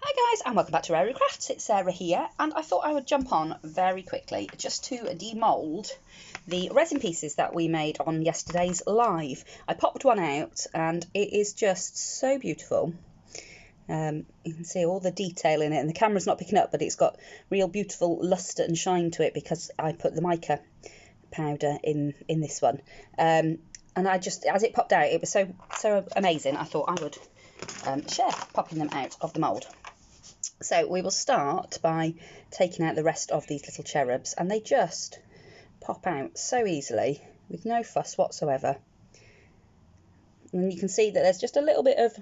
Hi guys and welcome back to RareRoo Crafts. It's Sarah here and I thought I would jump on very quickly just to demould the resin pieces that we made on yesterday's live. I popped one out and it is just so beautiful. You can see all the detail in it and the camera's not picking up, but it's got real beautiful luster and shine to it because I put the mica powder in this one. And I just, as it popped out, it was so amazing, I thought I would share popping them out of the mould. So we will start by taking out the rest of these little cherubs, and they just pop out so easily with no fuss whatsoever. And you can see that there's just a little bit of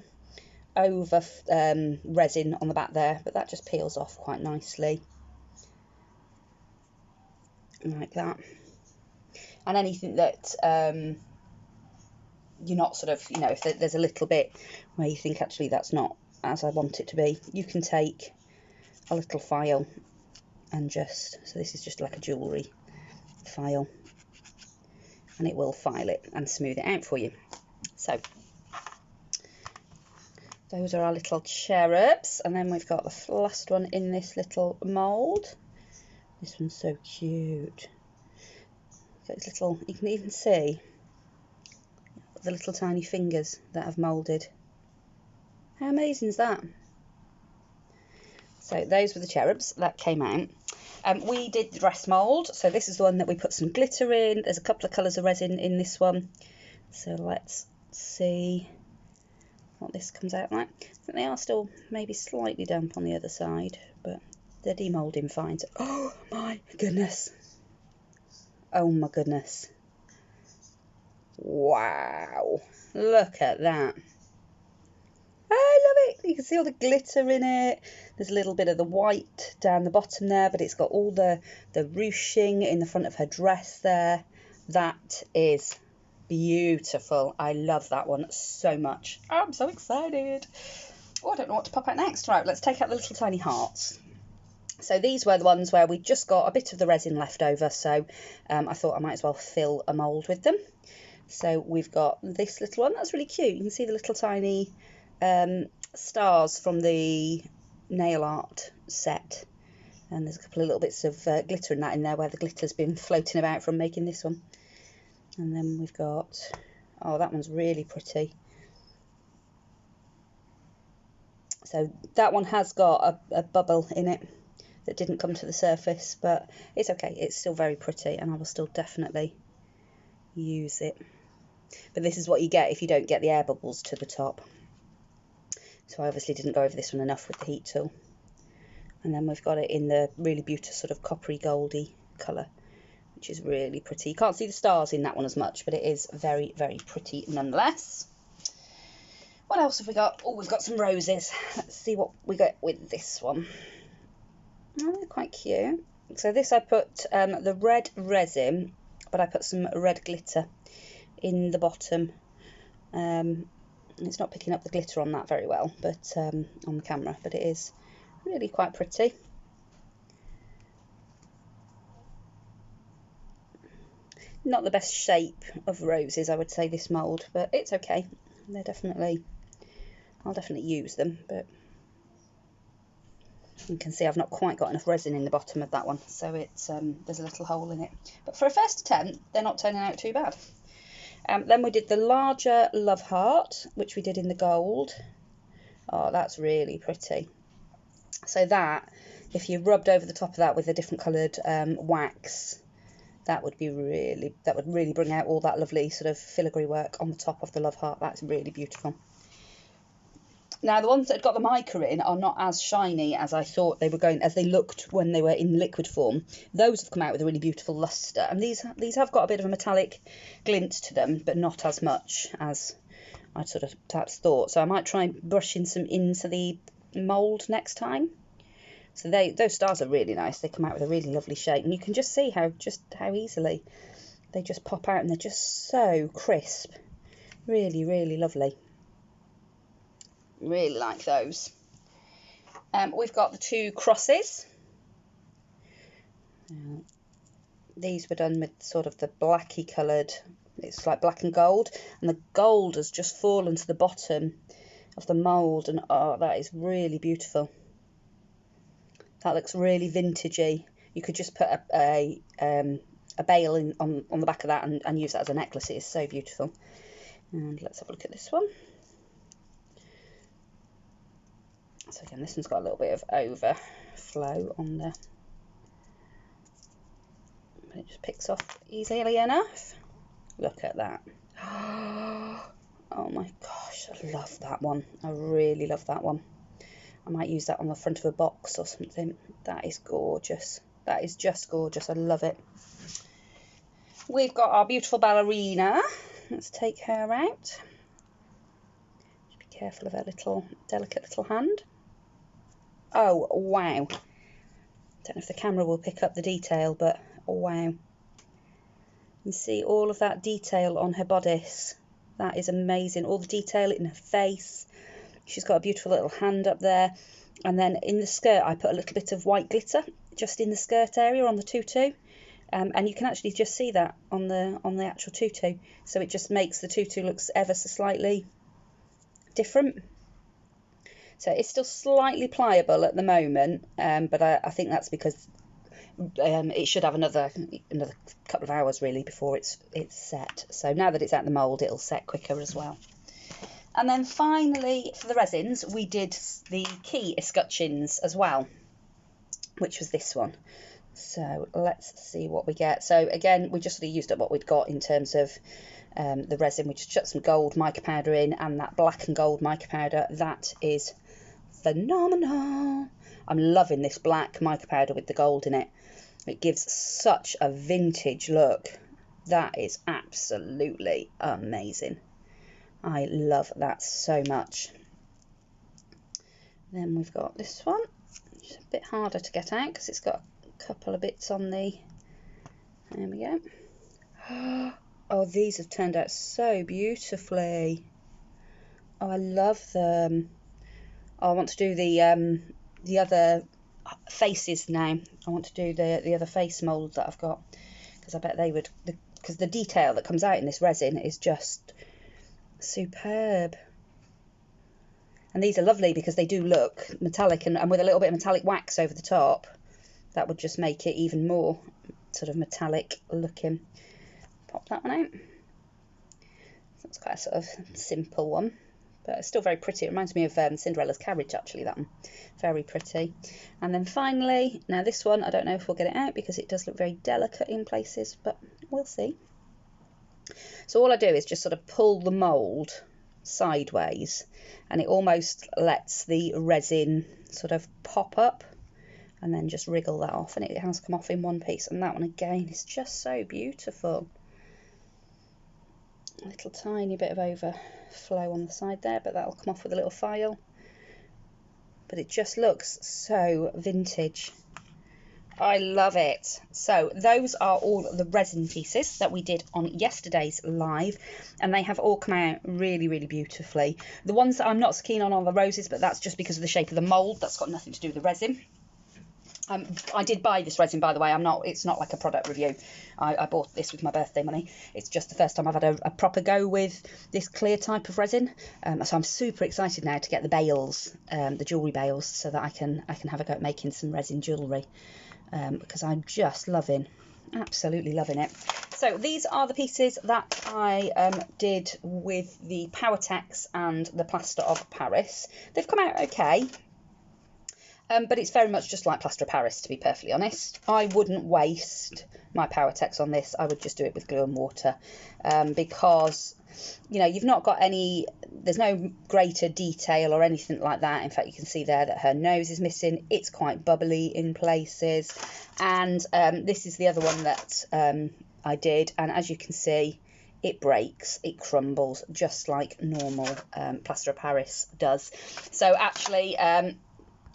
over resin on the back there, but that just peels off quite nicely like that. And anything that you're not sort of, you know, if there's a little bit where you think actually that's not as I want it to be, you can take a little file and just, so this is just like a jewellery file, and it will file it and smooth it out for you. So those are our little cherubs, and then we've got the last one in this little mould. This one's so cute. So it's little, you can even see the little tiny fingers that I've moulded. How amazing is that? So those were the cherubs that came out. We did the dress mould, so this is the one that we put some glitter in. There's a couple of colours of resin in this one. So let's see what this comes out like. I think they are still maybe slightly damp on the other side, but they're demoulding fine. So, oh my goodness. Oh my goodness. Wow. Look at that. I love it. You can see all the glitter in it. There's a little bit of the white down the bottom there, but it's got all the ruching in the front of her dress there. That is beautiful. I love that one so much. I'm so excited. Oh, I don't know what to pop out next. Right, let's take out the little tiny hearts. So these were the ones where we just got a bit of the resin left over, so I thought I might as well fill a mould with them. So we've got this little one. That's really cute. You can see the little tiny stars from the nail art set, and there's a couple of little bits of glitter in that in there where the glitter's been floating about from making this one. And then we've got, oh, that one's really pretty. So that one has got a bubble in it that didn't come to the surface, but it's okay, it's still very pretty and I will still definitely use it. But this is what you get if you don't get the air bubbles to the top. So I obviously didn't go over this one enough with the heat tool. And then we've got it in the really beautiful sort of coppery goldy colour, which is really pretty. You can't see the stars in that one as much, but it is very, very pretty nonetheless. What else have we got? Oh, we've got some roses. Let's see what we got with this one. Oh, they're quite cute. So this I put the red resin, but I put some red glitter in the bottom. It's not picking up the glitter on that very well, but on the camera, but it is really quite pretty. Not the best shape of roses, I would say, this mould, but it's okay. They're definitely, I'll definitely use them, but you can see I've not quite got enough resin in the bottom of that one, so it's there's a little hole in it. But for a first attempt, they're not turning out too bad. Then we did the larger love heart, which we did in the gold. Oh, that's really pretty. So that, if you rubbed over the top of that with a different coloured wax, that would really bring out all that lovely sort of filigree work on the top of the love heart. That's really beautiful. Now the ones that had got the mica in are not as shiny as I thought they were going, as they looked when they were in liquid form. Those have come out with a really beautiful luster, and these have got a bit of a metallic glint to them, but not as much as I sort of perhaps thought. So I might try brushing some into the mould next time. So those stars are really nice. They come out with a really lovely shape, and you can just see how easily they just pop out, and they're just so crisp. Really, really lovely. Really like those. We've got the two crosses. These were done with sort of the blacky coloured, it's like black and gold, and the gold has just fallen to the bottom of the mould, and oh, that is really beautiful. That looks really vintagey. You could just put a bail in on the back of that and use that as a necklace. It is so beautiful. And let's have a look at this one. So again, this one's got a little bit of overflow on the, but it just picks off easily enough. Look at that. Oh my gosh, I love that one. I really love that one. I might use that on the front of a box or something. That is gorgeous. That is just gorgeous. I love it. We've got our beautiful ballerina. Let's take her out. Just be careful of her little, delicate little hand. Oh, wow. Don't know if the camera will pick up the detail, but wow. You can see all of that detail on her bodice. That is amazing. All the detail in her face. She's got a beautiful little hand up there. And then in the skirt, I put a little bit of white glitter just in the skirt area on the tutu. And you can actually just see that on the actual tutu. So it just makes the tutu looks ever so slightly different. So it's still slightly pliable at the moment, but I think that's because it should have another couple of hours really before it's set. So now that it's out the mould, it'll set quicker as well. And then finally, for the resins, we did the key escutcheons as well, which was this one. So let's see what we get. So again, we just sort of used up what we'd got in terms of the resin. We just chucked some gold mica powder in, and that black and gold mica powder, that is phenomenal. I'm loving this black mica powder with the gold in it. It gives such a vintage look. That is absolutely amazing. I love that so much. Then we've got this one. It's a bit harder to get out because it's got a couple of bits on the, there we go. Oh, these have turned out so beautifully. Oh, I love them. Oh, I want to do the other faces now. I want to do the other face mould that I've got, because I bet they would, because the detail that comes out in this resin is just superb. And these are lovely because they do look metallic, and with a little bit of metallic wax over the top, that would just make it even more sort of metallic looking. Pop that one out. That's quite a sort of simple one, but it's still very pretty. It reminds me of Cinderella's carriage, actually, that one. Very pretty. And then finally, now this one, I don't know if we'll get it out because it does look very delicate in places, but we'll see. So all I do is just sort of pull the mould sideways, and it almost lets the resin sort of pop up, and then just wriggle that off, and it has come off in one piece. And that one again is just so beautiful. A little tiny bit of overflow on the side there, but that'll come off with a little file. But it just looks so vintage. I love it. So those are all the resin pieces that we did on yesterday's live, and they have all come out really, really beautifully. The ones that I'm not so keen on are the roses, but that's just because of the shape of the mould. That's got nothing to do with the resin. I did buy this resin, by the way. It's not like a product review. I bought this with my birthday money. It's just the first time I've had a proper go with this clear type of resin. So I'm super excited now to get the bales, the jewellery bales, so that I can have a go at making some resin jewellery. Because I'm just absolutely loving it. So these are the pieces that I did with the Powertex and the Plaster of Paris. They've come out okay. But it's very much just like Plaster of Paris, to be perfectly honest. I wouldn't waste my Powertex on this. I would just do it with glue and water, because, you know, you've not got any, there's no greater detail or anything like that. In fact, you can see there that her nose is missing. It's quite bubbly in places. And this is the other one that I did. And as you can see, it breaks, it crumbles, just like normal Plaster of Paris does. So actually,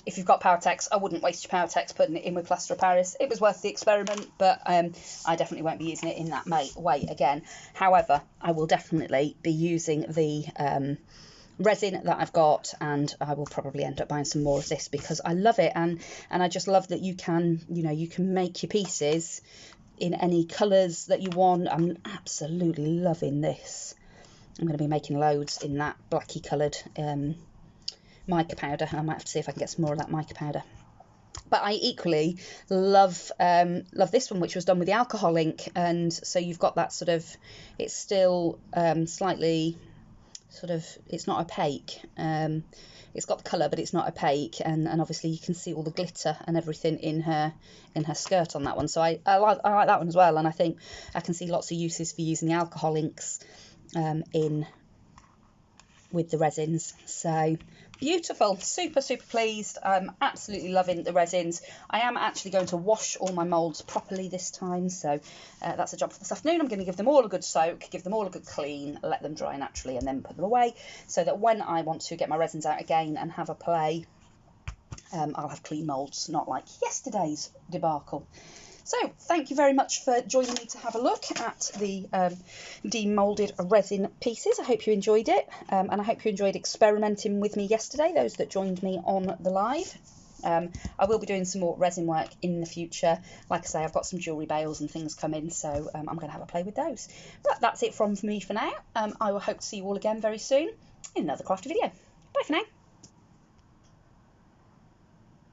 if you've got Powertex, I wouldn't waste your Powertex putting it in with Plaster of Paris. It was worth the experiment, but I definitely won't be using it in that way again. However, I will definitely be using the resin that I've got, and I will probably end up buying some more of this because I love it, and I just love that you can, you know, you can make your pieces in any colours that you want. I'm absolutely loving this. I'm going to be making loads in that blacky coloured mica powder. I might have to see if I can get some more of that mica powder. But I equally love this one, which was done with the alcohol ink, and so you've got that sort of, it's still slightly sort of, it's not opaque. It's got the colour, but it's not opaque, and obviously you can see all the glitter and everything in her skirt on that one. So I like that one as well, and I think I can see lots of uses for using the alcohol inks in with the resins. So beautiful, super pleased. I'm absolutely loving the resins. I am actually going to wash all my moulds properly this time, so that's a job for this afternoon. I'm going to give them all a good soak, give them all a good clean, let them dry naturally, and then put them away, so that when I want to get my resins out again and have a play, I'll have clean moulds, not like yesterday's debacle. So thank you very much for joining me to have a look at the de-moulded resin pieces. I hope you enjoyed it, and I hope you enjoyed experimenting with me yesterday, those that joined me on the live. I will be doing some more resin work in the future. Like I say, I've got some jewellery bales and things coming, so I'm going to have a play with those. But that's it from me for now. I will hope to see you all again very soon in another crafty video. Bye for now.